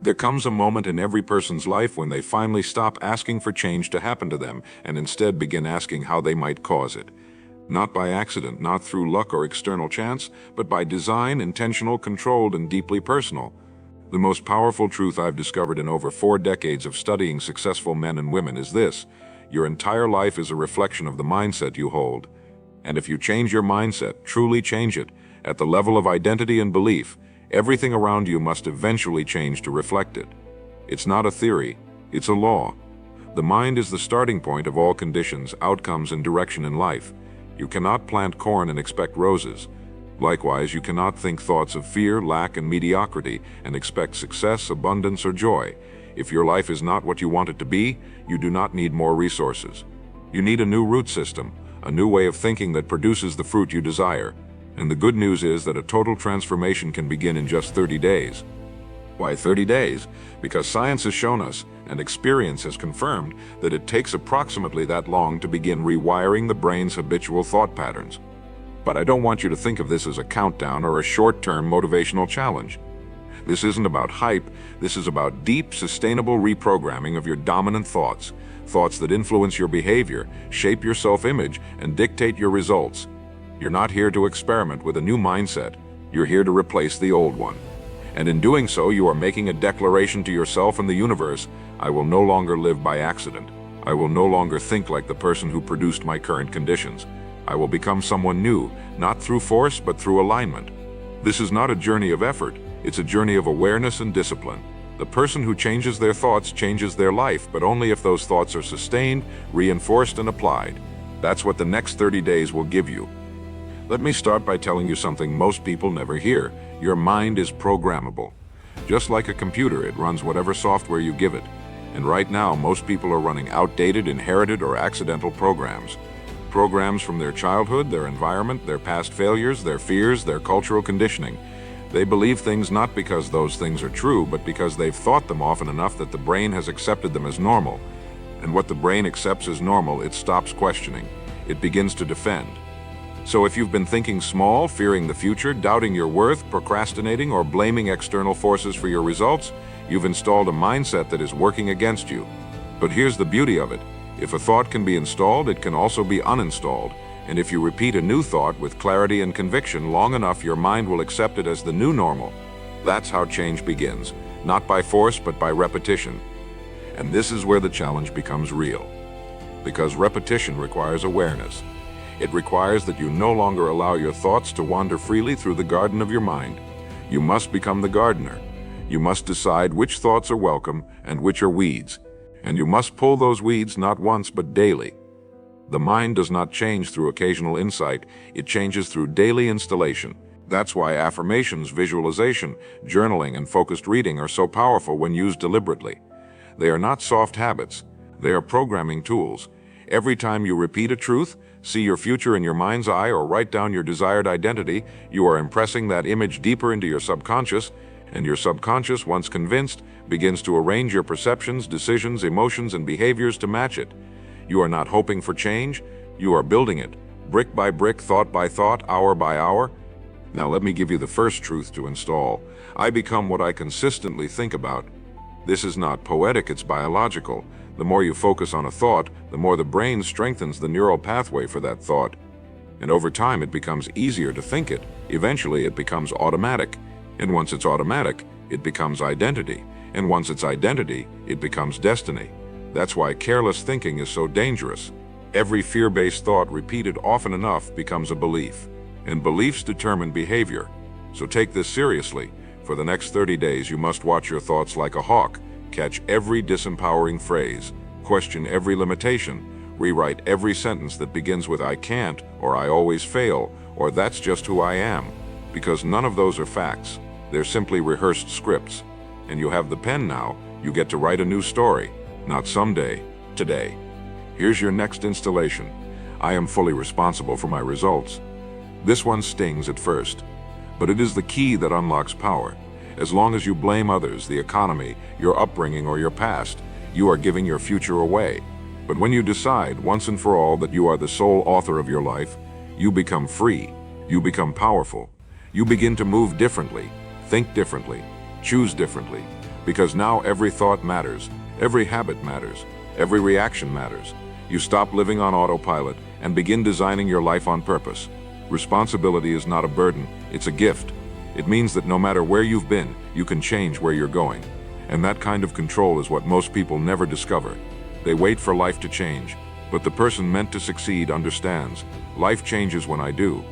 There comes a moment in every person's life when they finally stop asking for change to happen to them and instead begin asking how they might cause it. Not by accident, not through luck or external chance, but by design, intentional, controlled, and deeply personal. The most powerful truth I've discovered in over 4 decades of studying successful men and women is this: your entire life is a reflection of the mindset you hold. And if you change your mindset, truly change it, at the level of identity and belief, everything around you must eventually change to reflect it. It's not a theory, it's a law. The mind is the starting point of all conditions, outcomes, and direction in life. You cannot plant corn and expect roses. Likewise, you cannot think thoughts of fear, lack, and mediocrity and expect success, abundance, or joy. If your life is not what you want it to be, you do not need more resources. You need a new root system, a new way of thinking that produces the fruit you desire. And the good news is that a total transformation can begin in just 30 days. Why 30 days? Because science has shown us, and experience has confirmed, that it takes approximately that long to begin rewiring the brain's habitual thought patterns. But I don't want you to think of this as a countdown or a short-term motivational challenge. This isn't about hype, this is about deep, sustainable reprogramming of your dominant thoughts, thoughts that influence your behavior, shape your self-image, and dictate your results. You're not here to experiment with a new mindset, you're here to replace the old one. And in doing so, you are making a declaration to yourself and the universe: I will no longer live by accident. I will no longer think like the person who produced my current conditions. I will become someone new, not through force, but through alignment. This is not a journey of effort, it's a journey of awareness and discipline. The person who changes their thoughts changes their life, but only if those thoughts are sustained, reinforced, and applied. That's what the next 30 days will give you. Let me start by telling you something most people never hear. Your mind is programmable. Just like a computer, it runs whatever software you give it. And right now, most people are running outdated, inherited, or accidental programs. Programs from their childhood, their environment, their past failures, their fears, their cultural conditioning. They believe things not because those things are true, but because they've thought them often enough that the brain has accepted them as normal. And what the brain accepts as normal, it stops questioning. It begins to defend. So if you've been thinking small, fearing the future, doubting your worth, procrastinating, or blaming external forces for your results, you've installed a mindset that is working against you. But here's the beauty of it. If a thought can be installed, it can also be uninstalled. And if you repeat a new thought with clarity and conviction long enough, your mind will accept it as the new normal. That's how change begins, not by force, but by repetition. And this is where the challenge becomes real. Because repetition requires awareness. It requires that you no longer allow your thoughts to wander freely through the garden of your mind. You must become the gardener. You must decide which thoughts are welcome and which are weeds. And you must pull those weeds not once but daily. The mind does not change through occasional insight, it changes through daily installation. That's why affirmations, visualization, journaling, and focused reading are so powerful when used deliberately. They are not soft habits, they are programming tools. Every time you repeat a truth, see your future in your mind's eye, or write down your desired identity, you are impressing that image deeper into your subconscious, and your subconscious, once convinced, begins to arrange your perceptions, decisions, emotions, and behaviors to match it. You are not hoping for change, you are building it, brick by brick, thought by thought, hour by hour. Now let me give you the first truth to install. I become what I consistently think about. This is not poetic, it's biological. The more you focus on a thought, the more the brain strengthens the neural pathway for that thought. And over time it becomes easier to think it. Eventually it becomes automatic. And once it's automatic, it becomes identity. And once it's identity, it becomes destiny. That's why careless thinking is so dangerous. Every fear-based thought repeated often enough becomes a belief. And beliefs determine behavior. So take this seriously. For the next 30 days, you must watch your thoughts like a hawk. Catch every disempowering phrase, question every limitation, rewrite every sentence that begins with "I can't," or "I always fail," or "That's just who I am." Because none of those are facts. They're simply rehearsed scripts. And you have the pen now, you get to write a new story. Not someday, today. Here's your next installation. I am fully responsible for my results. This one stings at first, but it is the key that unlocks power. As long as you blame others, the economy, your upbringing, or your past, you are giving your future away. But when you decide once and for all that you are the sole author of your life, you become free, you become powerful. You begin to move differently, think differently, choose differently. Because now every thought matters, every habit matters, every reaction matters. You stop living on autopilot and begin designing your life on purpose. Responsibility is not a burden, it's a gift. It means that no matter where you've been, you can change where you're going. And that kind of control is what most people never discover. They wait for life to change, but the person meant to succeed understands. Life changes when I do.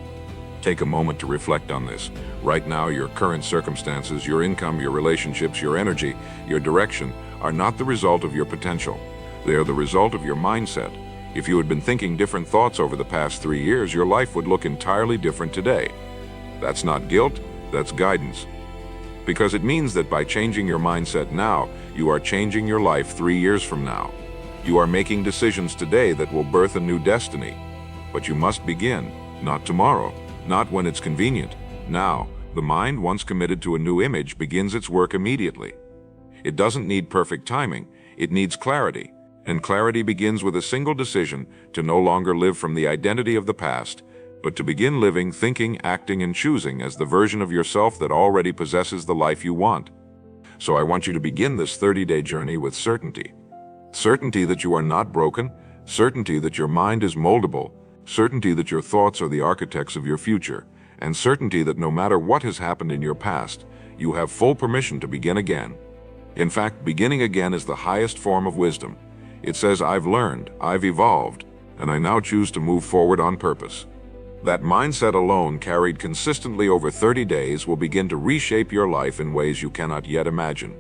Take a moment to reflect on this. Right now, your current circumstances, your income, your relationships, your energy, your direction are not the result of your potential. They are the result of your mindset. If you had been thinking different thoughts over the past 3 years, your life would look entirely different today. That's not guilt, that's guidance. Because it means that by changing your mindset now, you are changing your life 3 years from now. You are making decisions today that will birth a new destiny. But you must begin, not tomorrow, not when it's convenient. Now, the mind, once committed to a new image, begins its work immediately. It doesn't need perfect timing, it needs clarity. And clarity begins with a single decision to no longer live from the identity of the past, but to begin living, thinking, acting, and choosing as the version of yourself that already possesses the life you want. So I want you to begin this 30-day journey with certainty. Certainty that you are not broken, certainty that your mind is moldable, certainty that your thoughts are the architects of your future, and certainty that no matter what has happened in your past, you have full permission to begin again. In fact, beginning again is the highest form of wisdom. It says, I've learned, I've evolved, and I now choose to move forward on purpose. That mindset alone, carried consistently over 30 days, will begin to reshape your life in ways you cannot yet imagine.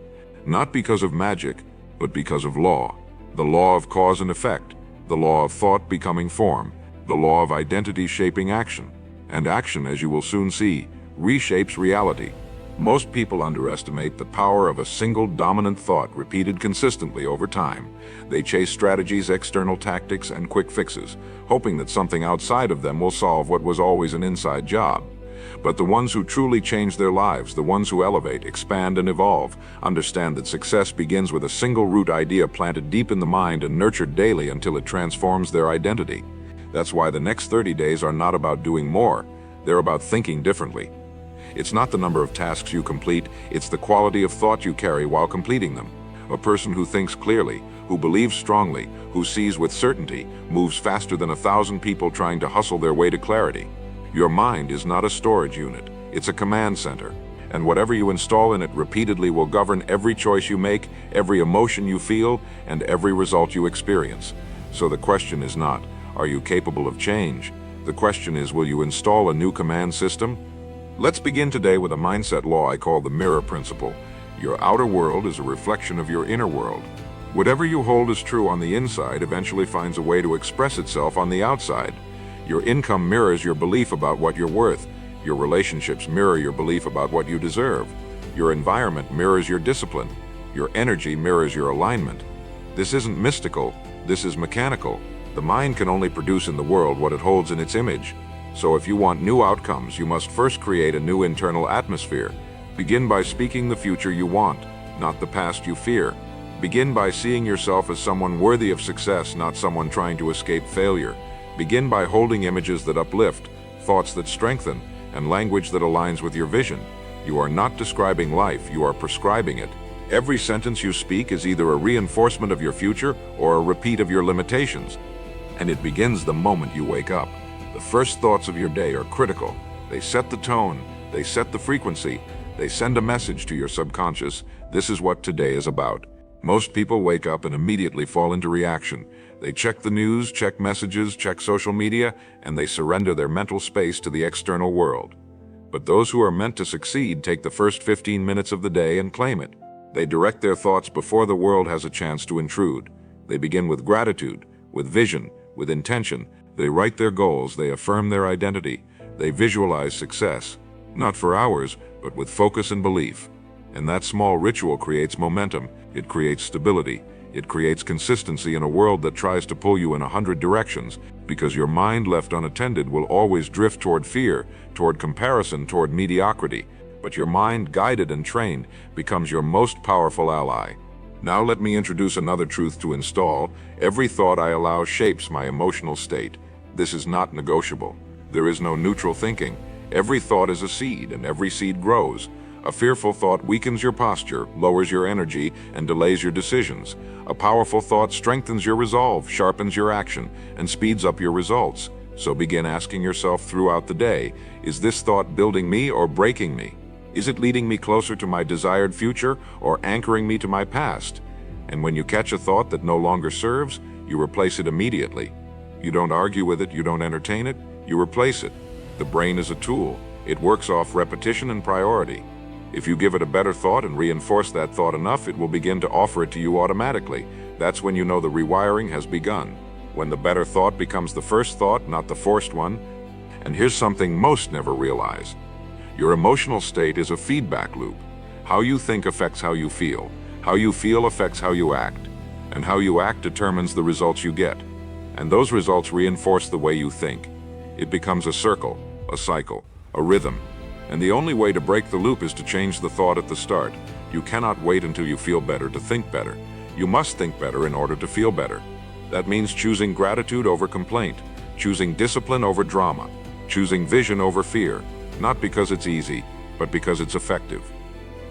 Not because of magic, but because of law. The law of cause and effect, the law of thought becoming form, the law of identity shaping action. And action, as you will soon see, reshapes reality. Most people underestimate the power of a single dominant thought repeated consistently over time. They chase strategies, external tactics, and quick fixes, hoping that something outside of them will solve what was always an inside job. But the ones who truly change their lives, the ones who elevate, expand, and evolve, understand that success begins with a single root idea planted deep in the mind and nurtured daily until it transforms their identity. That's why the next 30 days are not about doing more, they're about thinking differently. It's not the number of tasks you complete, it's the quality of thought you carry while completing them. A person who thinks clearly, who believes strongly, who sees with certainty, moves faster than 1,000 people trying to hustle their way to clarity. Your mind is not a storage unit, it's a command center. And whatever you install in it repeatedly will govern every choice you make, every emotion you feel, and every result you experience. So the question is not, are you capable of change? The question is, will you install a new command system? Let's begin today with a mindset law I call the mirror principle. Your outer world is a reflection of your inner world. Whatever you hold as true on the inside eventually finds a way to express itself on the outside. Your income mirrors your belief about what you're worth. Your relationships mirror your belief about what you deserve. Your environment mirrors your discipline. Your energy mirrors your alignment. This isn't mystical, this is mechanical. The mind can only produce in the world what it holds in its image. So if you want new outcomes, you must first create a new internal atmosphere. Begin by speaking the future you want, not the past you fear. Begin by seeing yourself as someone worthy of success, not someone trying to escape failure. Begin by holding images that uplift, thoughts that strengthen, and language that aligns with your vision. You are not describing life, you are prescribing it. Every sentence you speak is either a reinforcement of your future or a repeat of your limitations. And it begins the moment you wake up. The first thoughts of your day are critical. They set the tone, they set the frequency, they send a message to your subconscious. This is what today is about. Most people wake up and immediately fall into reaction. They check the news, check messages, check social media, and they surrender their mental space to the external world. But those who are meant to succeed take the first 15 minutes of the day and claim it. They direct their thoughts before the world has a chance to intrude. They begin with gratitude, with vision, with intention. They write their goals, they affirm their identity, they visualize success, not for hours, but with focus and belief. And that small ritual creates momentum, it creates stability, it creates consistency in a world that tries to pull you in 100 directions, because your mind left unattended will always drift toward fear, toward comparison, toward mediocrity. But your mind, guided and trained, becomes your most powerful ally. Now let me introduce another truth to install. Every thought I allow shapes my emotional state. This is not negotiable. There is no neutral thinking. Every thought is a seed, and every seed grows. A fearful thought weakens your posture, lowers your energy, and delays your decisions. A powerful thought strengthens your resolve, sharpens your action, and speeds up your results. So begin asking yourself throughout the day, is this thought building me or breaking me? Is it leading me closer to my desired future or anchoring me to my past? And when you catch a thought that no longer serves, you replace it immediately. You don't argue with it, you don't entertain it, you replace it. The brain is a tool. It works off repetition and priority. If you give it a better thought and reinforce that thought enough, it will begin to offer it to you automatically. That's when you know the rewiring has begun. When the better thought becomes the first thought, not the forced one. And here's something most never realize. Your emotional state is a feedback loop. How you think affects how you feel. How you feel affects how you act. And how you act determines the results you get. And those results reinforce the way you think. It becomes a circle, a cycle, a rhythm. And the only way to break the loop is to change the thought at the start. You cannot wait until you feel better to think better. You must think better in order to feel better. That means choosing gratitude over complaint, choosing discipline over drama, choosing vision over fear, not because it's easy, but because it's effective.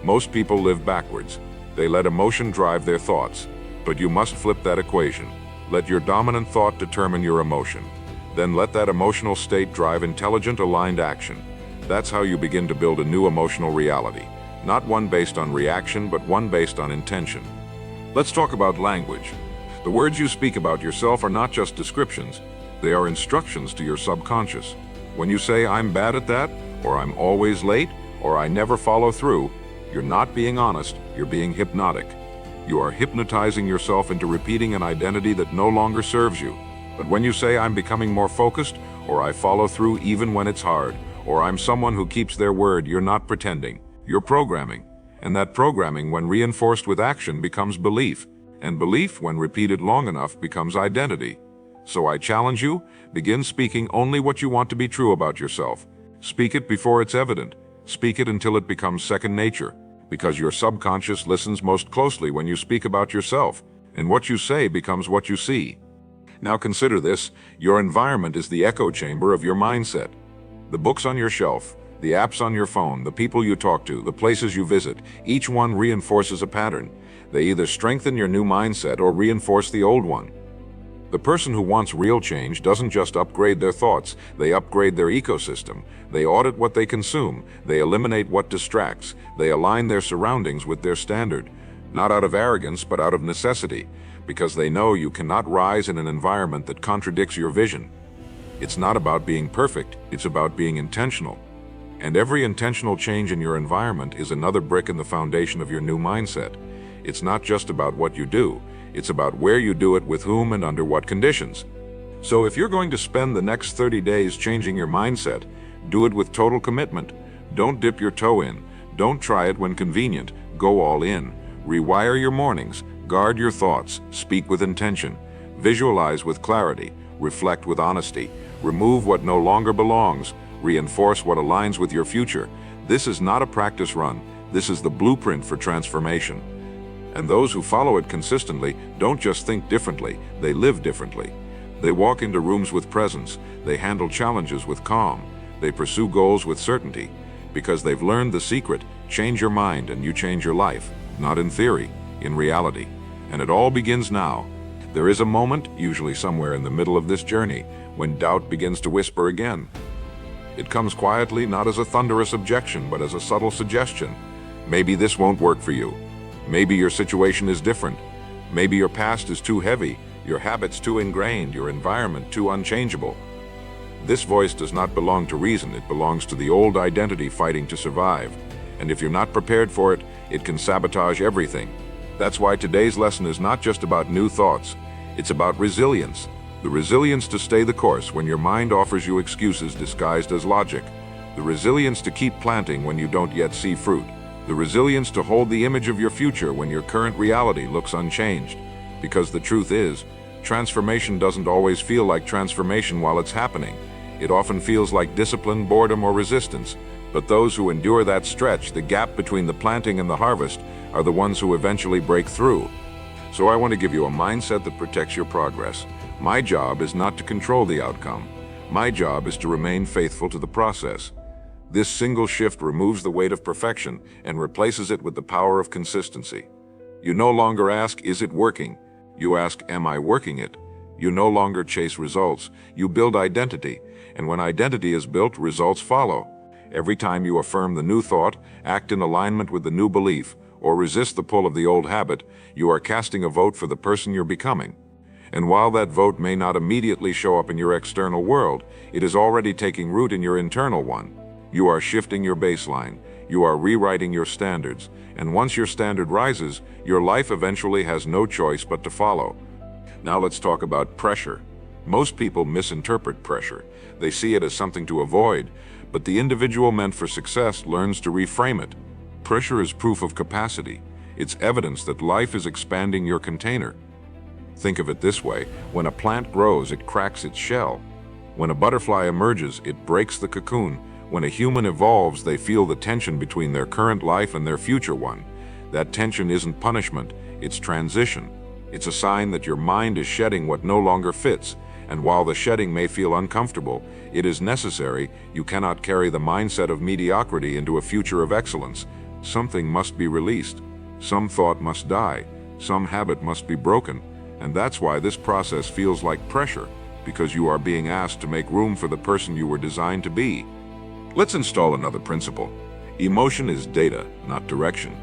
Most people live backwards. They let emotion drive their thoughts, but you must flip that equation. Let your dominant thought determine your emotion. Then let that emotional state drive intelligent, aligned action. That's how you begin to build a new emotional reality. Not one based on reaction, but one based on intention. Let's talk about language. The words you speak about yourself are not just descriptions. They are instructions to your subconscious. When you say, I'm bad at that, or I'm always late, or I never follow through, you're not being honest, you're being hypnotic. You are hypnotizing yourself into repeating an identity that no longer serves you. But when you say, I'm becoming more focused, or I follow through even when it's hard, or I'm someone who keeps their word, you're not pretending. You're programming. And that programming, when reinforced with action, becomes belief. And belief, when repeated long enough, becomes identity. So I challenge you, begin speaking only what you want to be true about yourself. Speak it before it's evident. Speak it until it becomes second nature. Because your subconscious listens most closely when you speak about yourself, and what you say becomes what you see. Now consider this, your environment is the echo chamber of your mindset. The books on your shelf, the apps on your phone, the people you talk to, the places you visit, each one reinforces a pattern. They either strengthen your new mindset or reinforce the old one. The person who wants real change doesn't just upgrade their thoughts, they upgrade their ecosystem. They audit what they consume, they eliminate what distracts, they align their surroundings with their standard. Not out of arrogance, but out of necessity, because they know you cannot rise in an environment that contradicts your vision. It's not about being perfect, it's about being intentional. And every intentional change in your environment is another brick in the foundation of your new mindset. It's not just about what you do, it's about where you do it, with whom, and under what conditions. So if you're going to spend the next 30 days changing your mindset, do it with total commitment. Don't dip your toe in. Don't try it when convenient. Go all in. Rewire your mornings. Guard your thoughts. Speak with intention. Visualize with clarity. Reflect with honesty. Remove what no longer belongs. Reinforce what aligns with your future. This is not a practice run. This is the blueprint for transformation. And those who follow it consistently don't just think differently, they live differently. They walk into rooms with presence. They handle challenges with calm. They pursue goals with certainty. Because they've learned the secret, change your mind and you change your life. Not in theory, in reality. And it all begins now. There is a moment, usually somewhere in the middle of this journey, when doubt begins to whisper again. It comes quietly, not as a thunderous objection, but as a subtle suggestion. Maybe this won't work for you. Maybe your situation is different. Maybe your past is too heavy, your habits too ingrained, your environment too unchangeable. This voice does not belong to reason, it belongs to the old identity fighting to survive. And if you're not prepared for it, it can sabotage everything. That's why today's lesson is not just about new thoughts, it's about resilience. The resilience to stay the course when your mind offers you excuses disguised as logic. The resilience to keep planting when you don't yet see fruit. The resilience to hold the image of your future when your current reality looks unchanged. Because the truth is, transformation doesn't always feel like transformation while it's happening. It often feels like discipline, boredom, or resistance. But those who endure that stretch, the gap between the planting and the harvest, are the ones who eventually break through. So I want to give you a mindset that protects your progress. My job is not to control the outcome. My job is to remain faithful to the process. This single shift removes the weight of perfection and replaces it with the power of consistency. You no longer ask, is it working? You ask, am I working it? You no longer chase results, you build identity, and when identity is built, results follow. Every time you affirm the new thought, act in alignment with the new belief, or resist the pull of the old habit, you are casting a vote for the person you're becoming. And while that vote may not immediately show up in your external world, it is already taking root in your internal one. You are shifting your baseline, you are rewriting your standards, and once your standard rises, your life eventually has no choice but to follow. Now let's talk about pressure. Most people misinterpret pressure. They see it as something to avoid, but the individual meant for success learns to reframe it. Pressure is proof of capacity. It's evidence that life is expanding your container. Think of it this way: when a plant grows, it cracks its shell. When a butterfly emerges, it breaks the cocoon. When a human evolves, they feel the tension between their current life and their future one. That tension isn't punishment, it's transition. It's a sign that your mind is shedding what no longer fits, and while the shedding may feel uncomfortable, it is necessary. You cannot carry the mindset of mediocrity into a future of excellence. Something must be released. Some thought must die. Some habit must be broken. And that's why this process feels like pressure, because you are being asked to make room for the person you were designed to be. Let's install another principle. Emotion is data, not direction.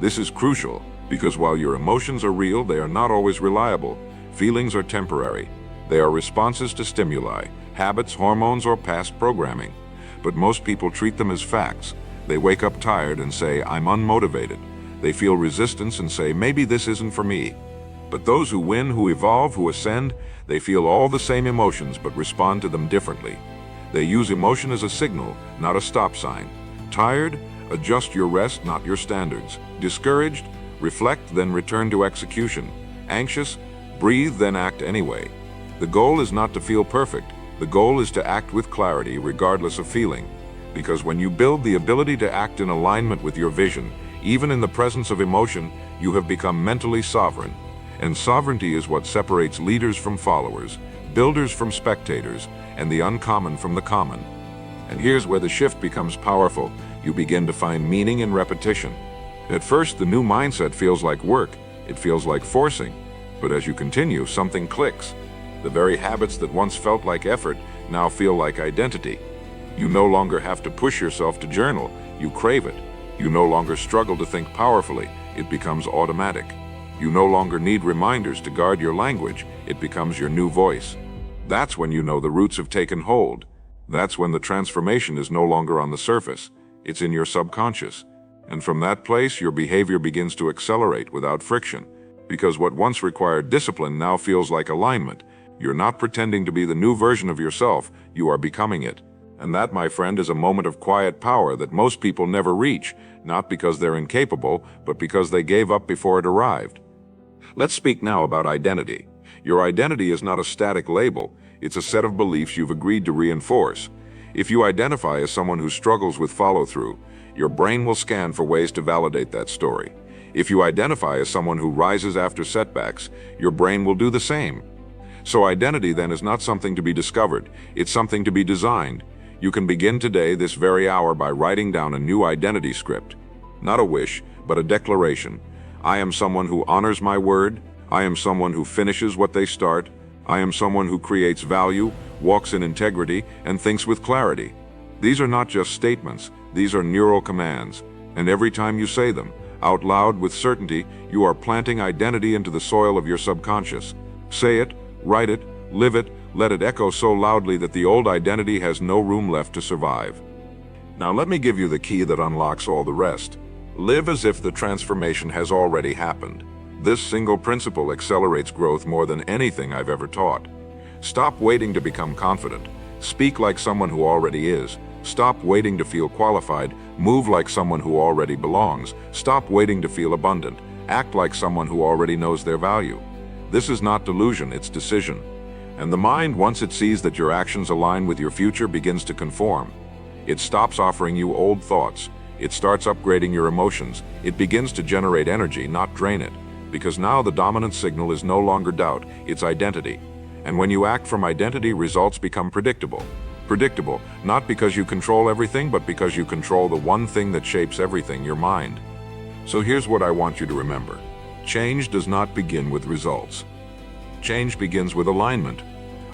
This is crucial, because while your emotions are real, they are not always reliable. Feelings are temporary. They are responses to stimuli, habits, hormones, or past programming. But most people treat them as facts. They wake up tired and say, I'm unmotivated. They feel resistance and say, maybe this isn't for me. But those who win, who evolve, who ascend, they feel all the same emotions but respond to them differently. They use emotion as a signal, not a stop sign. Tired? Adjust your rest, not your standards. Discouraged? Reflect, then return to execution. Anxious? Breathe, then act anyway. The goal is not to feel perfect. The goal is to act with clarity, regardless of feeling. Because when you build the ability to act in alignment with your vision, even in the presence of emotion, you have become mentally sovereign. And sovereignty is what separates leaders from followers, builders from spectators, and the uncommon from the common. And here's where the shift becomes powerful. You begin to find meaning in repetition. At first, the new mindset feels like work. It feels like forcing. But as you continue, something clicks. The very habits that once felt like effort now feel like identity. You no longer have to push yourself to journal. You crave it. You no longer struggle to think powerfully. It becomes automatic. You no longer need reminders to guard your language. It becomes your new voice. That's when you know the roots have taken hold. That's when the transformation is no longer on the surface. It's in your subconscious. And from that place, your behavior begins to accelerate without friction. Because what once required discipline now feels like alignment. You're not pretending to be the new version of yourself, you are becoming it. And that, my friend, is a moment of quiet power that most people never reach, not because they're incapable, but because they gave up before it arrived. Let's speak now about identity. Your identity is not a static label, it's a set of beliefs you've agreed to reinforce. If you identify as someone who struggles with follow-through, your brain will scan for ways to validate that story. If you identify as someone who rises after setbacks, your brain will do the same. So identity then is not something to be discovered, it's something to be designed. You can begin today, this very hour, by writing down a new identity script. Not a wish, but a declaration. I am someone who honors my word. I am someone who finishes what they start. I am someone who creates value, walks in integrity, and thinks with clarity. These are not just statements, these are neural commands. And every time you say them, out loud with certainty, you are planting identity into the soil of your subconscious. Say it, write it, live it, let it echo so loudly that the old identity has no room left to survive. Now let me give you the key that unlocks all the rest. Live as if the transformation has already happened. This single principle accelerates growth more than anything I've ever taught. Stop waiting to become confident. Speak like someone who already is. Stop waiting to feel qualified. Move like someone who already belongs. Stop waiting to feel abundant. Act like someone who already knows their value. This is not delusion, it's decision. And the mind, once it sees that your actions align with your future, begins to conform. It stops offering you old thoughts. It starts upgrading your emotions. It begins to generate energy, not drain it. Because now the dominant signal is no longer doubt, it's identity. And when you act from identity, results become predictable. Predictable, not because you control everything, but because you control the one thing that shapes everything, your mind. So here's what I want you to remember. Change does not begin with results. Change begins with alignment.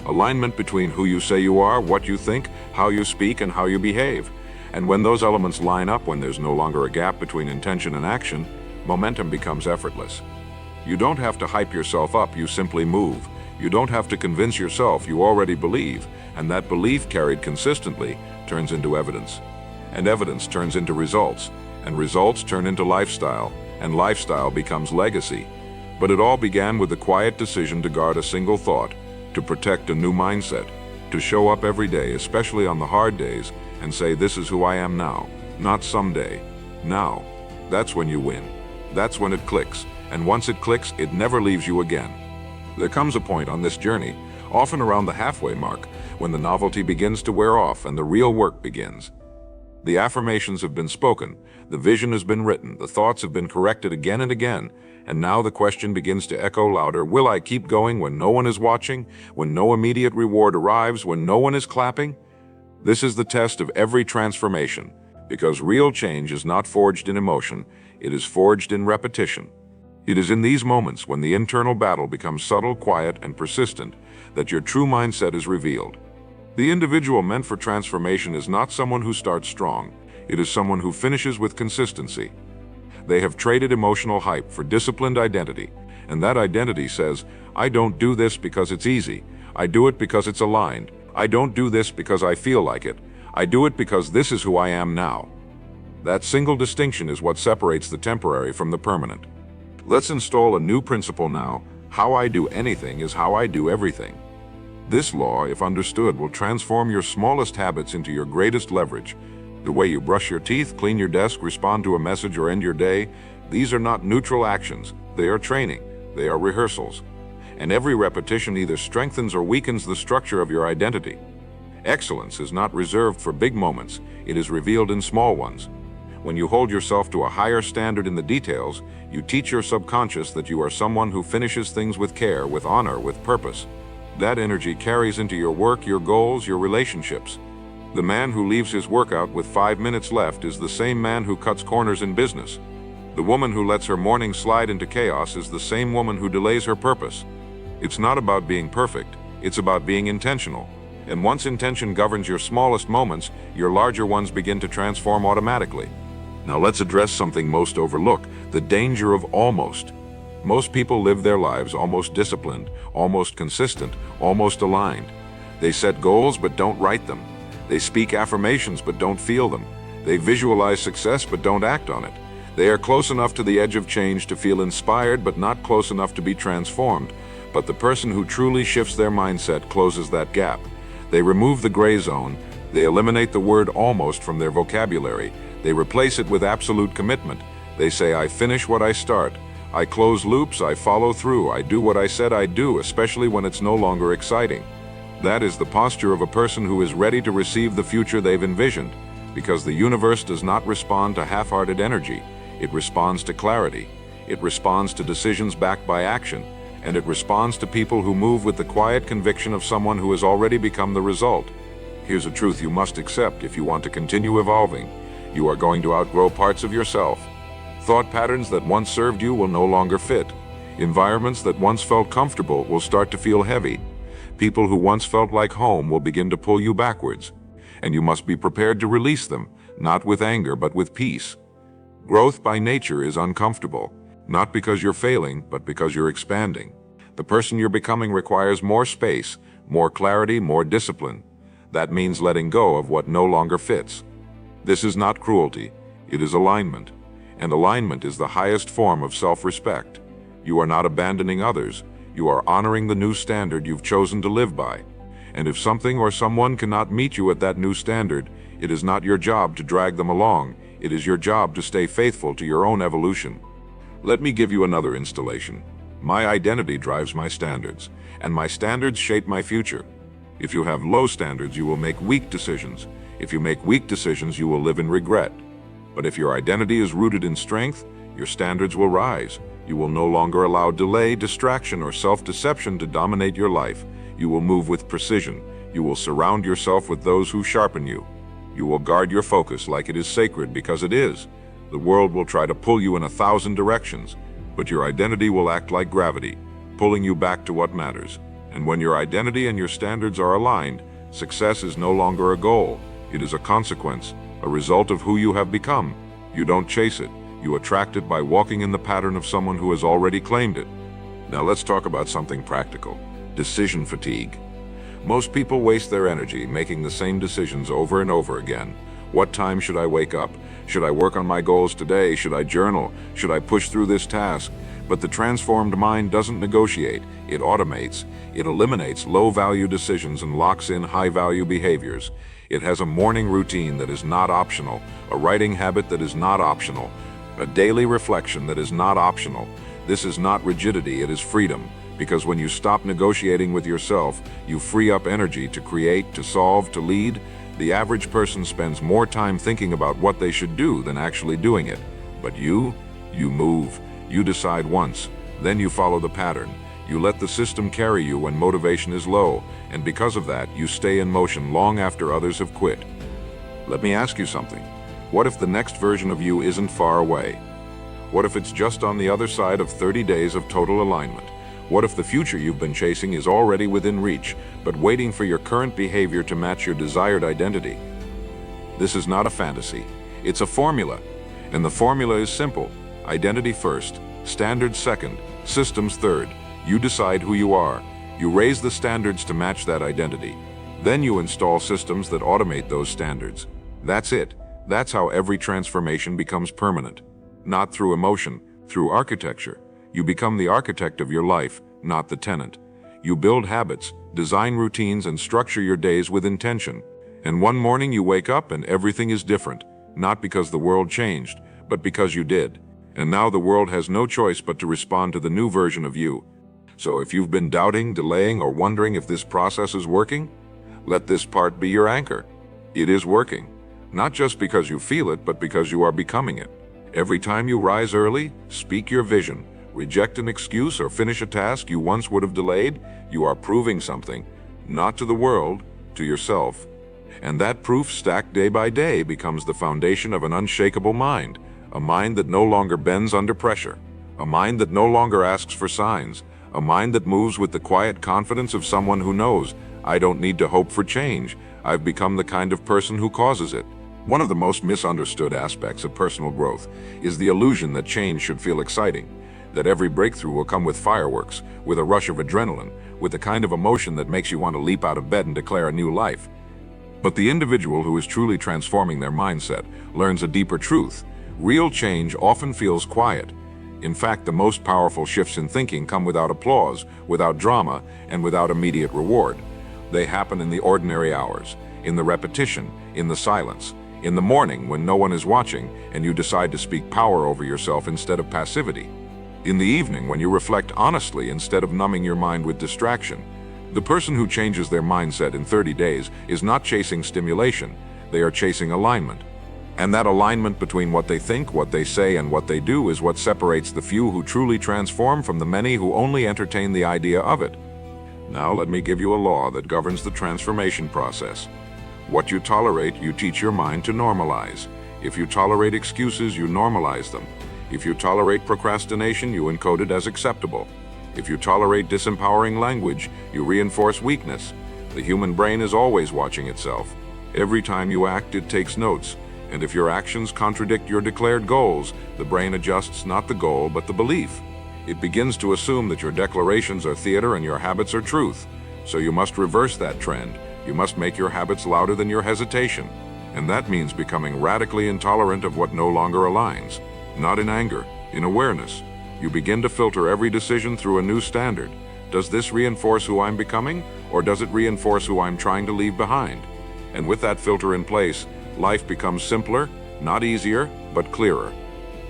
Alignment between who you say you are, what you think, how you speak, and how you behave. And when those elements line up, when there's no longer a gap between intention and action, momentum becomes effortless. You don't have to hype yourself up, you simply move. You don't have to convince yourself, you already believe, and that belief carried consistently turns into evidence. And evidence turns into results, and results turn into lifestyle, and lifestyle becomes legacy. But it all began with the quiet decision to guard a single thought, to protect a new mindset, to show up every day, especially on the hard days, and say, this is who I am now, not someday, now. That's when you win. That's when it clicks, and once it clicks, it never leaves you again. There comes a point on this journey, often around the halfway mark, when the novelty begins to wear off and the real work begins. The affirmations have been spoken, the vision has been written, the thoughts have been corrected again and again, and now the question begins to echo louder, will I keep going when no one is watching, when no immediate reward arrives, when no one is clapping? This is the test of every transformation, because real change is not forged in emotion, it is forged in repetition. It is in these moments, when the internal battle becomes subtle, quiet, and persistent, that your true mindset is revealed. The individual meant for transformation is not someone who starts strong, it is someone who finishes with consistency. They have traded emotional hype for disciplined identity, and that identity says, I don't do this because it's easy, I do it because it's aligned, I don't do this because I feel like it, I do it because this is who I am now. That single distinction is what separates the temporary from the permanent. Let's install a new principle now. How I do anything is how I do everything. This law, if understood, will transform your smallest habits into your greatest leverage. The way you brush your teeth, clean your desk, respond to a message, or end your day, these are not neutral actions. They are training. They are rehearsals. And every repetition either strengthens or weakens the structure of your identity. Excellence is not reserved for big moments. It is revealed in small ones. When you hold yourself to a higher standard in the details, you teach your subconscious that you are someone who finishes things with care, with honor, with purpose. That energy carries into your work, your goals, your relationships. The man who leaves his workout with 5 minutes left is the same man who cuts corners in business. The woman who lets her morning slide into chaos is the same woman who delays her purpose. It's not about being perfect, it's about being intentional. And once intention governs your smallest moments, your larger ones begin to transform automatically. Now let's address something most overlooked, the danger of almost. Most people live their lives almost disciplined, almost consistent, almost aligned. They set goals but don't write them. They speak affirmations but don't feel them. They visualize success but don't act on it. They are close enough to the edge of change to feel inspired but not close enough to be transformed. But the person who truly shifts their mindset closes that gap. They remove the gray zone. They eliminate the word almost from their vocabulary. They replace it with absolute commitment. They say, I finish what I start. I close loops, I follow through, I do what I said I'd do, especially when it's no longer exciting. That is the posture of a person who is ready to receive the future they've envisioned, because the universe does not respond to half-hearted energy. It responds to clarity. It responds to decisions backed by action, and it responds to people who move with the quiet conviction of someone who has already become the result. Here's a truth you must accept if you want to continue evolving. You are going to outgrow parts of yourself. Thought patterns that once served you will no longer fit. Environments that once felt comfortable will start to feel heavy. People who once felt like home will begin to pull you backwards. And you must be prepared to release them, not with anger, but with peace. Growth by nature is uncomfortable, not because you're failing, but because you're expanding. The person you're becoming requires more space, more clarity, more discipline. That means letting go of what no longer fits. This is not cruelty, it is alignment. And alignment is the highest form of self-respect. You are not abandoning others, you are honoring the new standard you've chosen to live by. And if something or someone cannot meet you at that new standard, it is not your job to drag them along, it is your job to stay faithful to your own evolution. Let me give you another installation. My identity drives my standards, and my standards shape my future. If you have low standards, you will make weak decisions. If you make weak decisions, you will live in regret. But if your identity is rooted in strength, your standards will rise. You will no longer allow delay, distraction, or self-deception to dominate your life. You will move with precision. You will surround yourself with those who sharpen you. You will guard your focus like it is sacred, because it is. The world will try to pull you in 1,000 directions, but your identity will act like gravity, pulling you back to what matters. And when your identity and your standards are aligned, success is no longer a goal. It is a consequence, a result of who you have become. You don't chase it. You attract it by walking in the pattern of someone who has already claimed it. Now let's talk about something practical: decision fatigue. Most people waste their energy making the same decisions over and over again. What time should I wake up? Should I work on my goals today? Should I journal? Should I push through this task? But the transformed mind doesn't negotiate. It automates. It eliminates low-value decisions and locks in high-value behaviors. It has a morning routine that is not optional, a writing habit that is not optional, a daily reflection that is not optional. This is not rigidity, it is freedom. Because when you stop negotiating with yourself, you free up energy to create, to solve, to lead. The average person spends more time thinking about what they should do than actually doing it. But you move. You decide once, then you follow the pattern. You let the system carry you when motivation is low, and because of that, you stay in motion long after others have quit. Let me ask you something. What if the next version of you isn't far away? What if it's just on the other side of 30 days of total alignment? What if the future you've been chasing is already within reach, but waiting for your current behavior to match your desired identity? This is not a fantasy. It's a formula. And the formula is simple. Identity first, standards second, systems third. You decide who you are. You raise the standards to match that identity. Then you install systems that automate those standards. That's it. That's how every transformation becomes permanent. Not through emotion, through architecture. You become the architect of your life, not the tenant. You build habits, design routines, and structure your days with intention. And one morning you wake up and everything is different, not because the world changed, but because you did. And now the world has no choice but to respond to the new version of you. So if you've been doubting, delaying, or wondering if this process is working, let this part be your anchor. It is working. Not just because you feel it, but because you are becoming it. Every time you rise early, speak your vision, reject an excuse, or finish a task you once would have delayed, you are proving something, not to the world, to yourself. And that proof, stacked day by day, becomes the foundation of an unshakable mind, a mind that no longer bends under pressure, a mind that no longer asks for signs, a mind that moves with the quiet confidence of someone who knows, I don't need to hope for change, I've become the kind of person who causes it. One of the most misunderstood aspects of personal growth is the illusion that change should feel exciting, that every breakthrough will come with fireworks, with a rush of adrenaline, with the kind of emotion that makes you want to leap out of bed and declare a new life. But the individual who is truly transforming their mindset learns a deeper truth. Real change often feels quiet. In fact, the most powerful shifts in thinking come without applause, without drama, and without immediate reward. They happen in the ordinary hours, in the repetition, in the silence, in the morning when no one is watching and you decide to speak power over yourself instead of passivity. In the evening when you reflect honestly instead of numbing your mind with distraction. The person who changes their mindset in 30 days is not chasing stimulation, they are chasing alignment. And that alignment between what they think, what they say, and what they do is what separates the few who truly transform from the many who only entertain the idea of it. Now let me give you a law that governs the transformation process. What you tolerate, you teach your mind to normalize. If you tolerate excuses, you normalize them. If you tolerate procrastination, you encode it as acceptable. If you tolerate disempowering language, you reinforce weakness. The human brain is always watching itself. Every time you act, it takes notes. And if your actions contradict your declared goals, the brain adjusts not the goal, but the belief. It begins to assume that your declarations are theater and your habits are truth. So you must reverse that trend. You must make your habits louder than your hesitation. And that means becoming radically intolerant of what no longer aligns. Not in anger, in awareness. You begin to filter every decision through a new standard. Does this reinforce who I'm becoming, or does it reinforce who I'm trying to leave behind? And with that filter in place, life becomes simpler, not easier, but clearer.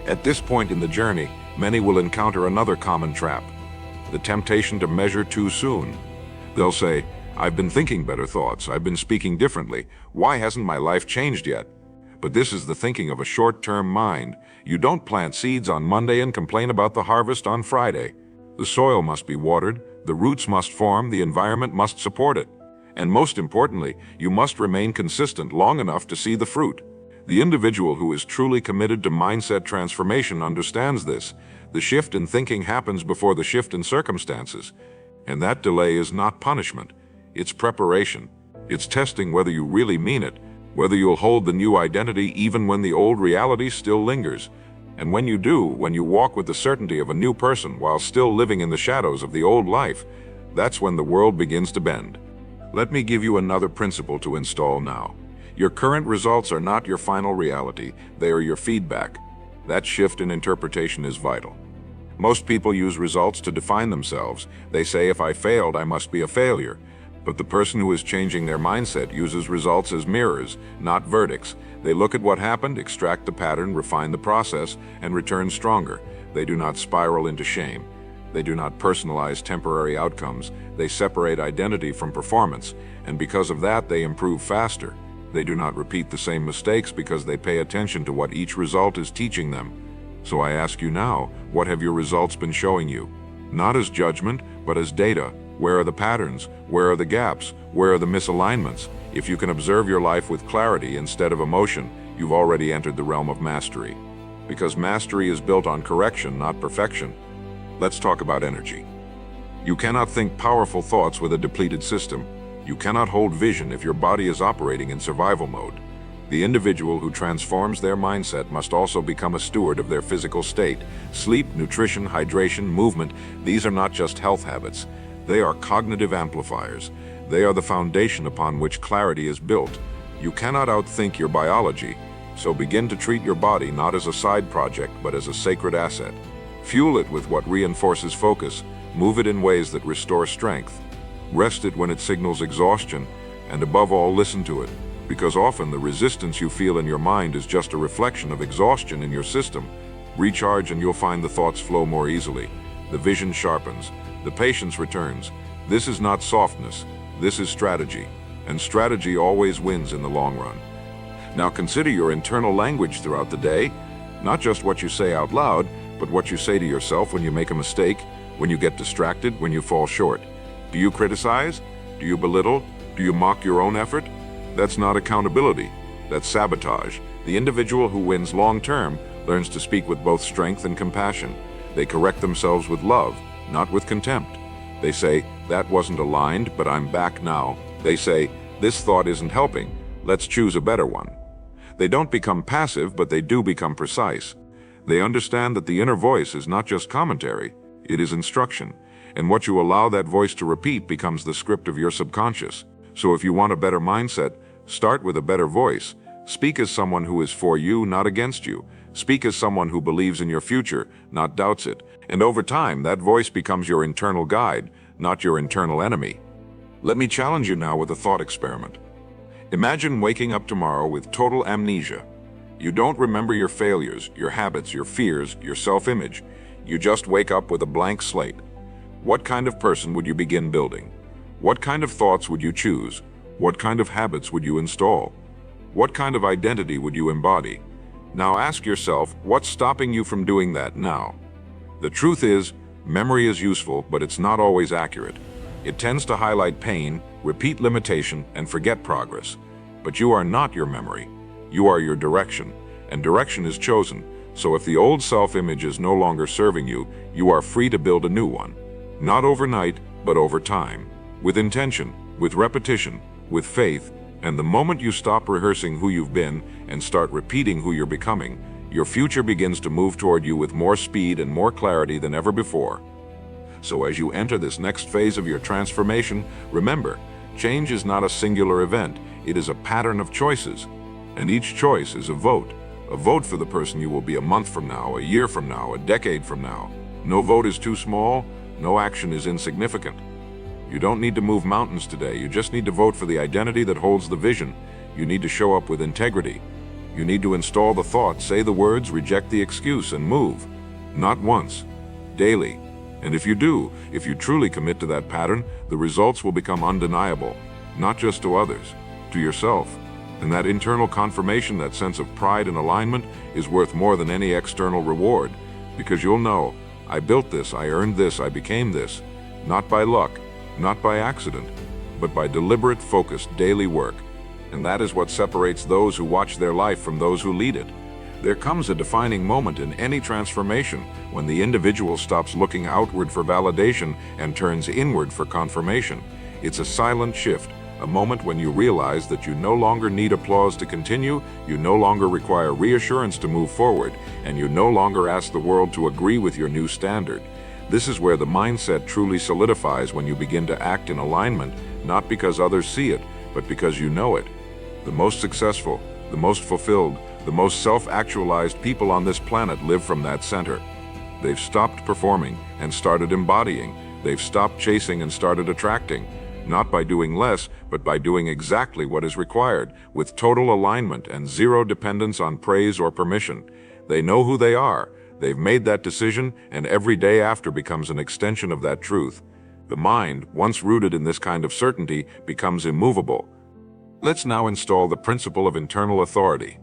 At this point in the journey, many will encounter another common trap: the temptation to measure too soon. They'll say, I've been thinking better thoughts, I've been speaking differently, why hasn't my life changed yet? But this is the thinking of a short-term mind. You don't plant seeds on Monday and complain about the harvest on Friday. The soil must be watered, the roots must form, the environment must support it. And most importantly, you must remain consistent long enough to see the fruit. The individual who is truly committed to mindset transformation understands this. The shift in thinking happens before the shift in circumstances. And that delay is not punishment. It's preparation. It's testing whether you really mean it, whether you'll hold the new identity even when the old reality still lingers. And when you do, when you walk with the certainty of a new person while still living in the shadows of the old life, that's when the world begins to bend. Let me give you another principle to install now. Your current results are not your final reality, they are your feedback. That shift in interpretation is vital. Most people use results to define themselves. They say, if I failed, I must be a failure. But the person who is changing their mindset uses results as mirrors, not verdicts. They look at what happened, extract the pattern, refine the process, and return stronger. They do not spiral into shame. They do not personalize temporary outcomes. They separate identity from performance, and because of that, they improve faster. They do not repeat the same mistakes because they pay attention to what each result is teaching them. So I ask you now, what have your results been showing you? Not as judgment, but as data. Where are the patterns? Where are the gaps? Where are the misalignments? If you can observe your life with clarity instead of emotion, you've already entered the realm of mastery. Because mastery is built on correction, not perfection. Let's talk about energy. You cannot think powerful thoughts with a depleted system. You cannot hold vision if your body is operating in survival mode. The individual who transforms their mindset must also become a steward of their physical state. Sleep, nutrition, hydration, movement, these are not just health habits. They are cognitive amplifiers. They are the foundation upon which clarity is built. You cannot outthink your biology, so begin to treat your body not as a side project, but as a sacred asset. Fuel it with what reinforces focus. Move it in ways that restore strength. Rest it when it signals exhaustion, and above all, listen to it, because often the resistance you feel in your mind is just a reflection of exhaustion in your system. Recharge and you'll find the thoughts flow more easily. The vision sharpens. The patience returns. This is not softness. This is strategy. And strategy always wins in the long run. Now consider your internal language throughout the day, not just what you say out loud, but what you say to yourself when you make a mistake, when you get distracted, when you fall short. Do you criticize? Do you belittle? Do you mock your own effort? That's not accountability. That's sabotage. The individual who wins long-term learns to speak with both strength and compassion. They correct themselves with love, not with contempt. They say, that wasn't aligned, but I'm back now. They say, this thought isn't helping. Let's choose a better one. They don't become passive, but they do become precise. They understand that the inner voice is not just commentary, it is instruction. And what you allow that voice to repeat becomes the script of your subconscious. So if you want a better mindset, start with a better voice. Speak as someone who is for you, not against you. Speak as someone who believes in your future, not doubts it. And over time, that voice becomes your internal guide, not your internal enemy. Let me challenge you now with a thought experiment. Imagine waking up tomorrow with total amnesia. You don't remember your failures, your habits, your fears, your self-image. You just wake up with a blank slate. What kind of person would you begin building? What kind of thoughts would you choose? What kind of habits would you install? What kind of identity would you embody? Now ask yourself, what's stopping you from doing that now? The truth is, memory is useful, but it's not always accurate. It tends to highlight pain, repeat limitation, and forget progress. But you are not your memory. You are your direction, and direction is chosen. So if the old self-image is no longer serving you, you are free to build a new one. Not overnight, but over time. With intention, with repetition, with faith, and the moment you stop rehearsing who you've been and start repeating who you're becoming, your future begins to move toward you with more speed and more clarity than ever before. So as you enter this next phase of your transformation, remember, change is not a singular event, it is a pattern of choices. And each choice is a vote for the person you will be a month from now, a year from now, a decade from now. No vote is too small, no action is insignificant. You don't need to move mountains today, you just need to vote for the identity that holds the vision. You need to show up with integrity. You need to install the thought, say the words, reject the excuse, and move. Not once, daily. And if you do, if you truly commit to that pattern, the results will become undeniable, not just to others, to yourself. And that internal confirmation, that sense of pride and alignment, is worth more than any external reward, because you'll know, I built this, I earned this, I became this, not by luck, not by accident, but by deliberate, focused daily work. And that is what separates those who watch their life from those who lead it. There comes a defining moment in any transformation when the individual stops looking outward for validation and turns inward for confirmation. It's a silent shift, a moment when you realize that you no longer need applause to continue, you no longer require reassurance to move forward, and you no longer ask the world to agree with your new standard. This is where the mindset truly solidifies, when you begin to act in alignment, not because others see it, but because you know it. The most successful, the most fulfilled, the most self-actualized people on this planet live from that center. They've stopped performing and started embodying. They've stopped chasing and started attracting. Not by doing less, but by doing exactly what is required, with total alignment and zero dependence on praise or permission. They know who they are. They've made that decision, and every day after becomes an extension of that truth. The mind, once rooted in this kind of certainty, becomes immovable. Let's now install the principle of internal authority.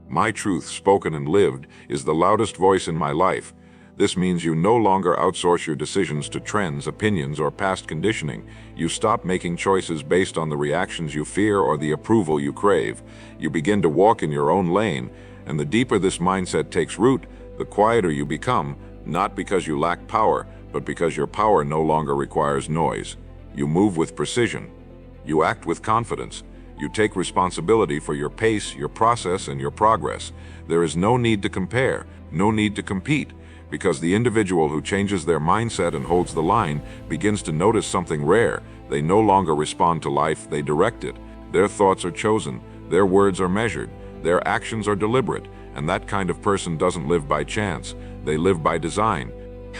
My truth, spoken and lived, is the loudest voice in my life. This means you no longer outsource your decisions to trends, opinions, or past conditioning. You stop making choices based on the reactions you fear or the approval you crave. You begin to walk in your own lane, and the deeper this mindset takes root, the quieter you become, not because you lack power, but because your power no longer requires noise. You move with precision. You act with confidence. You take responsibility for your pace, your process, and your progress. There is no need to compare, no need to compete, because the individual who changes their mindset and holds the line begins to notice something rare. They no longer respond to life, they direct it. Their thoughts are chosen, their words are measured, their actions are deliberate, and that kind of person doesn't live by chance, they live by design.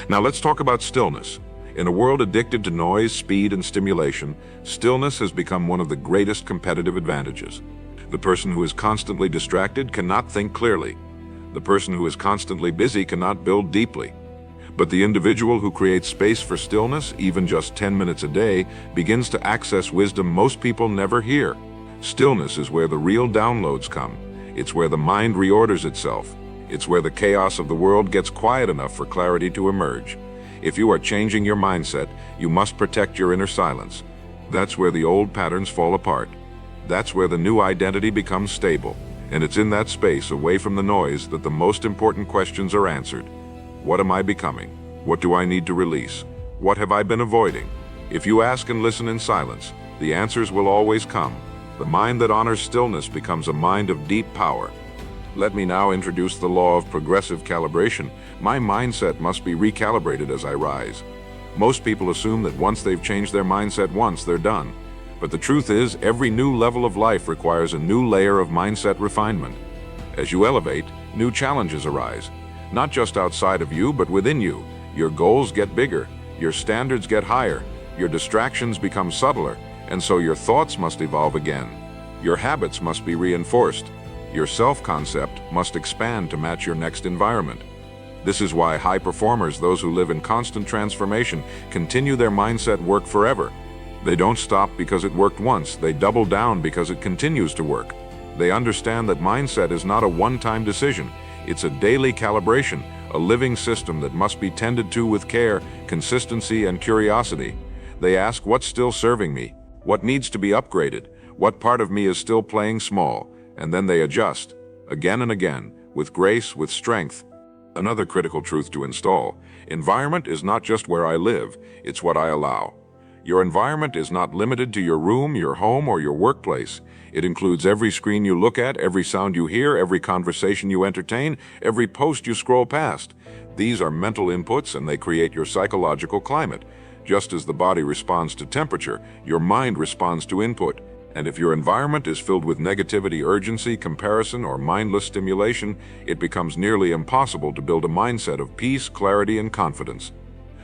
Now let's talk about stillness. In a world addicted to noise, speed, and stimulation, stillness has become one of the greatest competitive advantages. The person who is constantly distracted cannot think clearly. The person who is constantly busy cannot build deeply. But the individual who creates space for stillness, even just 10 minutes a day, begins to access wisdom most people never hear. Stillness is where the real downloads come. It's where the mind reorders itself. It's where the chaos of the world gets quiet enough for clarity to emerge. If you are changing your mindset, you must protect your inner silence. That's where the old patterns fall apart. That's where the new identity becomes stable. And it's in that space, away from the noise, that the most important questions are answered. What am I becoming? What do I need to release? What have I been avoiding? If you ask and listen in silence, the answers will always come. The mind that honors stillness becomes a mind of deep power. Let me now introduce the law of progressive calibration. My mindset must be recalibrated as I rise. Most people assume that once they've changed their mindset once, they're done. But the truth is, every new level of life requires a new layer of mindset refinement. As you elevate, new challenges arise. Not just outside of you, but within you. Your goals get bigger, your standards get higher, your distractions become subtler, and so your thoughts must evolve again. Your habits must be reinforced. Your self-concept must expand to match your next environment. This is why high performers, those who live in constant transformation, continue their mindset work forever. They don't stop because it worked once, they double down because it continues to work. They understand that mindset is not a one-time decision. It's a daily calibration, a living system that must be tended to with care, consistency, and curiosity. They ask, what's still serving me? What needs to be upgraded? What part of me is still playing small? And then they adjust, again and again, with grace, with strength. Another critical truth to install: environment is not just where I live, it's what I allow. Your environment is not limited to your room, your home, or your workplace. It includes every screen you look at, every sound you hear, every conversation you entertain, every post you scroll past. These are mental inputs, and they create your psychological climate. Just as the body responds to temperature, your mind responds to input. And if your environment is filled with negativity, urgency, comparison, or mindless stimulation, it becomes nearly impossible to build a mindset of peace, clarity, and confidence.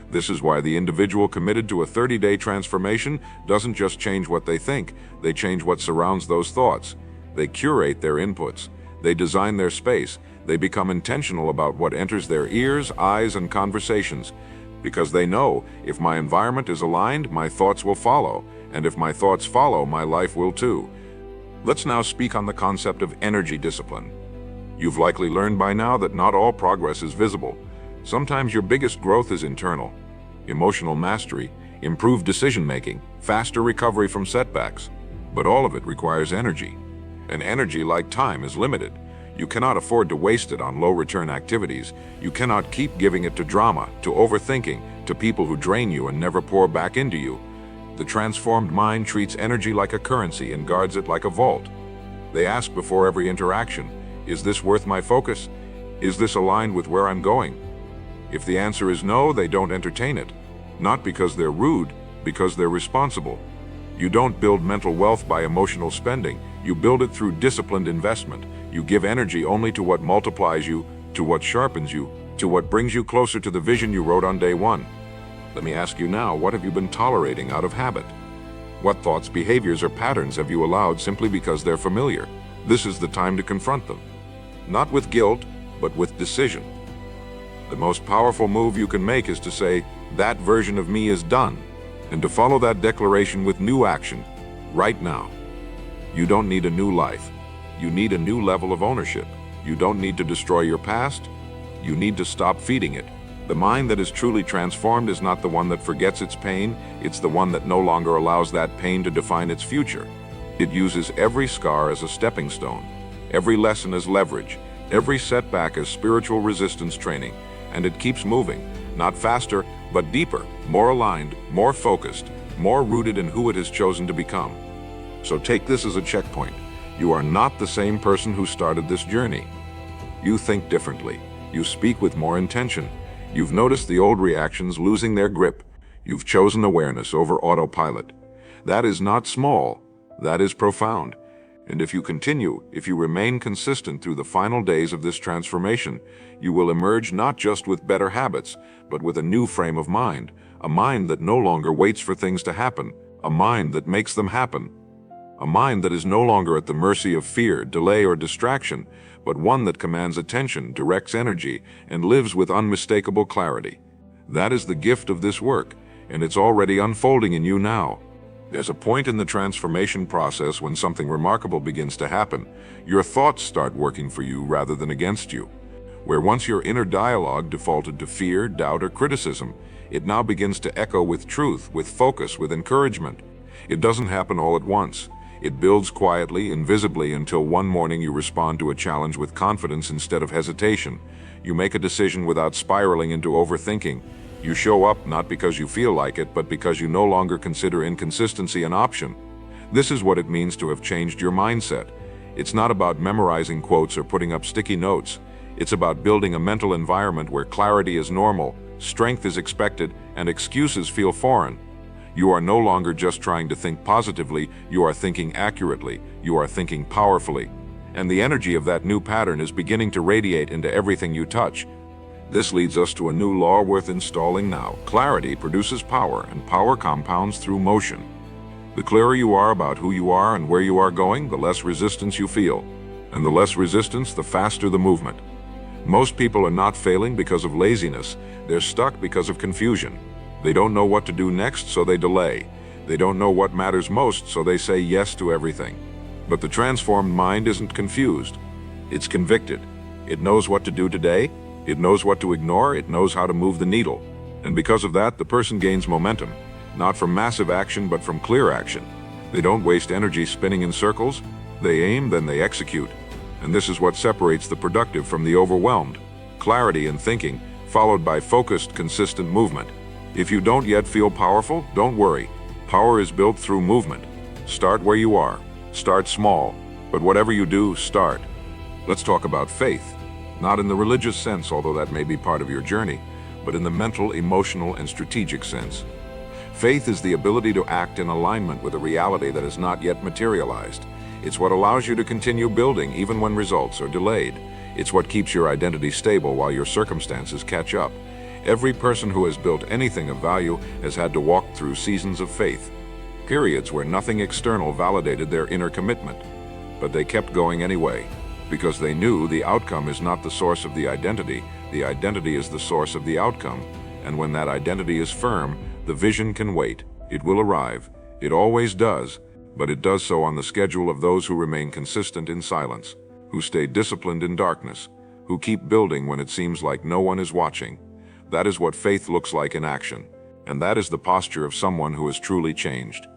This is why the individual committed to a 30-day transformation doesn't just change what they think, they change what surrounds those thoughts. They curate their inputs. They design their space. They become intentional about what enters their ears, eyes, and conversations. Because they know, if my environment is aligned, my thoughts will follow. And if my thoughts follow, my life will too. Let's now speak on the concept of energy discipline. You've likely learned by now that not all progress is visible. Sometimes your biggest growth is internal. Emotional mastery, improved decision-making, faster recovery from setbacks. But all of it requires energy. And energy, like time, is limited. You cannot afford to waste it on low-return activities. You cannot keep giving it to drama, to overthinking, to people who drain you and never pour back into you. The transformed mind treats energy like a currency and guards it like a vault. They ask before every interaction, is this worth my focus? Is this aligned with where I'm going? If the answer is no, they don't entertain it. Not because they're rude, because they're responsible. You don't build mental wealth by emotional spending. You build it through disciplined investment. You give energy only to what multiplies you, to what sharpens you, to what brings you closer to the vision you wrote on day one. Let me ask you now, what have you been tolerating out of habit? What thoughts, behaviors, or patterns have you allowed simply because they're familiar? This is the time to confront them. Not with guilt, but with decision. The most powerful move you can make is to say, that version of me is done, and to follow that declaration with new action, right now. You don't need a new life. You need a new level of ownership. You don't need to destroy your past. You need to stop feeding it. The mind that is truly transformed is not the one that forgets its pain, it's the one that no longer allows that pain to define its future. It uses every scar as a stepping stone, every lesson as leverage, every setback as spiritual resistance training, and it keeps moving, not faster, but deeper, more aligned, more focused, more rooted in who it has chosen to become. So take this as a checkpoint. You are not the same person who started this journey. You think differently. You speak with more intention. You've noticed the old reactions losing their grip. You've chosen awareness over autopilot. That is not small. That is profound. And if you continue, if you remain consistent through the final days of this transformation, you will emerge not just with better habits, but with a new frame of mind, a mind that no longer waits for things to happen, a mind that makes them happen, a mind that is no longer at the mercy of fear, delay, or distraction, but one that commands attention, directs energy, and lives with unmistakable clarity. That is the gift of this work, and it's already unfolding in you now. There's a point in the transformation process when something remarkable begins to happen. Your thoughts start working for you rather than against you. Where once your inner dialogue defaulted to fear, doubt, or criticism, it now begins to echo with truth, with focus, with encouragement. It doesn't happen all at once. It builds quietly, invisibly, until one morning you respond to a challenge with confidence instead of hesitation. You make a decision without spiraling into overthinking. You show up not because you feel like it, but because you no longer consider inconsistency an option. This is what it means to have changed your mindset. It's not about memorizing quotes or putting up sticky notes. It's about building a mental environment where clarity is normal, strength is expected, and excuses feel foreign. You are no longer just trying to think positively, you are thinking accurately, you are thinking powerfully. And the energy of that new pattern is beginning to radiate into everything you touch. This leads us to a new law worth installing now. Clarity produces power, and power compounds through motion. The clearer you are about who you are and where you are going, the less resistance you feel. And the less resistance, the faster the movement. Most people are not failing because of laziness. They're stuck because of confusion. They don't know what to do next, so they delay. They don't know what matters most, so they say yes to everything. But the transformed mind isn't confused. It's convicted. It knows what to do today. It knows what to ignore. It knows how to move the needle. And because of that, the person gains momentum, not from massive action, but from clear action. They don't waste energy spinning in circles. They aim, then they execute. And this is what separates the productive from the overwhelmed. Clarity in thinking, followed by focused, consistent movement. If you don't yet feel powerful, don't worry. Power is built through movement. Start where you are. Start small. But whatever you do, start. Let's talk about faith. Not in the religious sense, although that may be part of your journey, but in the mental, emotional, and strategic sense. Faith is the ability to act in alignment with a reality that has not yet materialized. It's what allows you to continue building even when results are delayed. It's what keeps your identity stable while your circumstances catch up. Every person who has built anything of value has had to walk through seasons of faith, periods where nothing external validated their inner commitment. But they kept going anyway, because they knew the outcome is not the source of the identity is the source of the outcome. And when that identity is firm, the vision can wait. It will arrive. It always does, but it does so on the schedule of those who remain consistent in silence, who stay disciplined in darkness, who keep building when it seems like no one is watching. That is what faith looks like in action. and that is the posture of someone who has truly changed.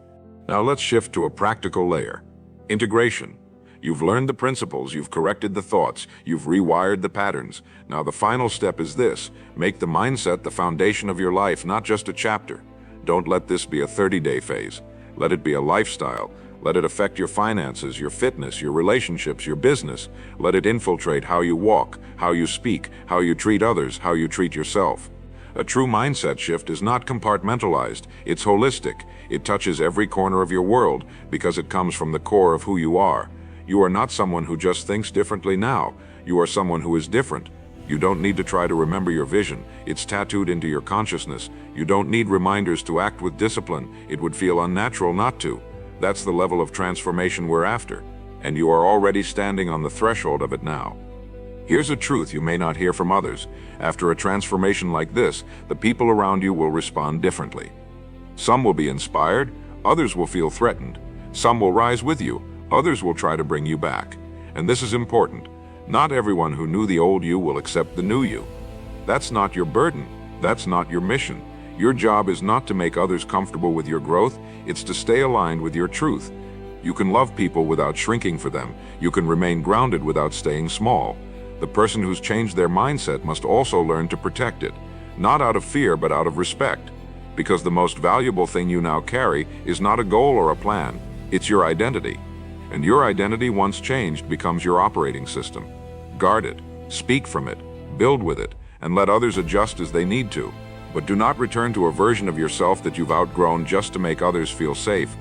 Now let's shift to a practical layer. Integration. You've learned the principles, you've corrected the thoughts, you've rewired the patterns. Now the final step is this: make the mindset the foundation of your life, not just a chapter. Don't let this be a 30-day phase. Let it be a lifestyle. Let it affect your finances, your fitness, your relationships, your business. Let it infiltrate how you walk, how you speak, how you treat others, how you treat yourself. A true mindset shift is not compartmentalized, it's holistic. It touches every corner of your world because it comes from the core of who you are. You are not someone who just thinks differently now. You are someone who is different. You don't need to try to remember your vision. It's tattooed into your consciousness. You don't need reminders to act with discipline. It would feel unnatural not to. That's the level of transformation we're after, and you are already standing on the threshold of it now. Here's a truth you may not hear from others. After a transformation like this, the people around you will respond differently. Some will be inspired, others will feel threatened. Some will rise with you, others will try to bring you back. And this is important. Not everyone who knew the old you will accept the new you. That's not your burden. That's not your mission. Your job is not to make others comfortable with your growth, it's to stay aligned with your truth. You can love people without shrinking for them. You can remain grounded without staying small. The person who's changed their mindset must also learn to protect it, not out of fear but out of respect. Because the most valuable thing you now carry is not a goal or a plan, it's your identity. And your identity, once changed, becomes your operating system. Guard it, speak from it, build with it, and let others adjust as they need to. But do not return to a version of yourself that you've outgrown just to make others feel safe.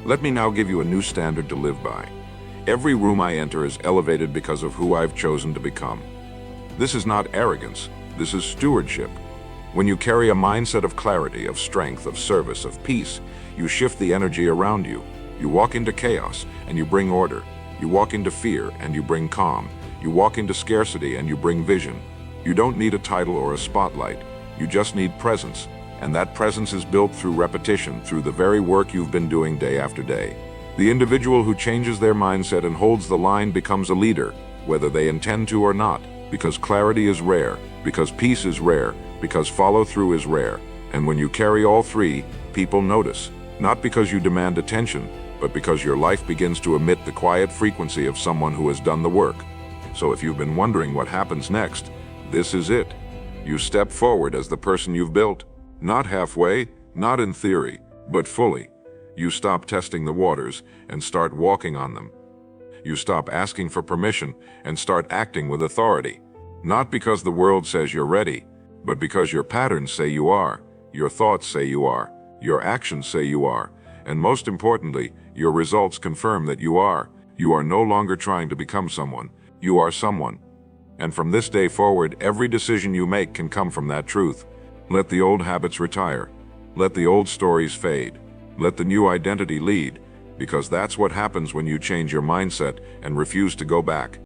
Let me now give you a new standard to live by. Every room I enter is elevated because of who I've chosen to become. This is not arrogance, this is stewardship. When you carry a mindset of clarity, of strength, of service, of peace, you shift the energy around you. You walk into chaos and you bring order. You walk into fear and you bring calm. You walk into scarcity and you bring vision. You don't need a title or a spotlight. You just need presence, and that presence is built through repetition, through the very work you've been doing day after day. The individual who changes their mindset and holds the line becomes a leader, whether they intend to or not, because clarity is rare, because peace is rare, because follow-through is rare. And when you carry all three, people notice, not because you demand attention, but because your life begins to emit the quiet frequency of someone who has done the work. So if you've been wondering what happens next, this is it. You step forward as the person you've built. Not halfway, not in theory, but fully. You stop testing the waters and start walking on them. You stop asking for permission and start acting with authority. Not because the world says you're ready, but because your patterns say you are, your thoughts say you are, your actions say you are, and most importantly, your results confirm that you are. You are no longer trying to become someone. You are someone. And from this day forward, every decision you make can come from that truth. Let the old habits retire. Let the old stories fade. Let the new identity lead, because that's what happens when you change your mindset and refuse to go back.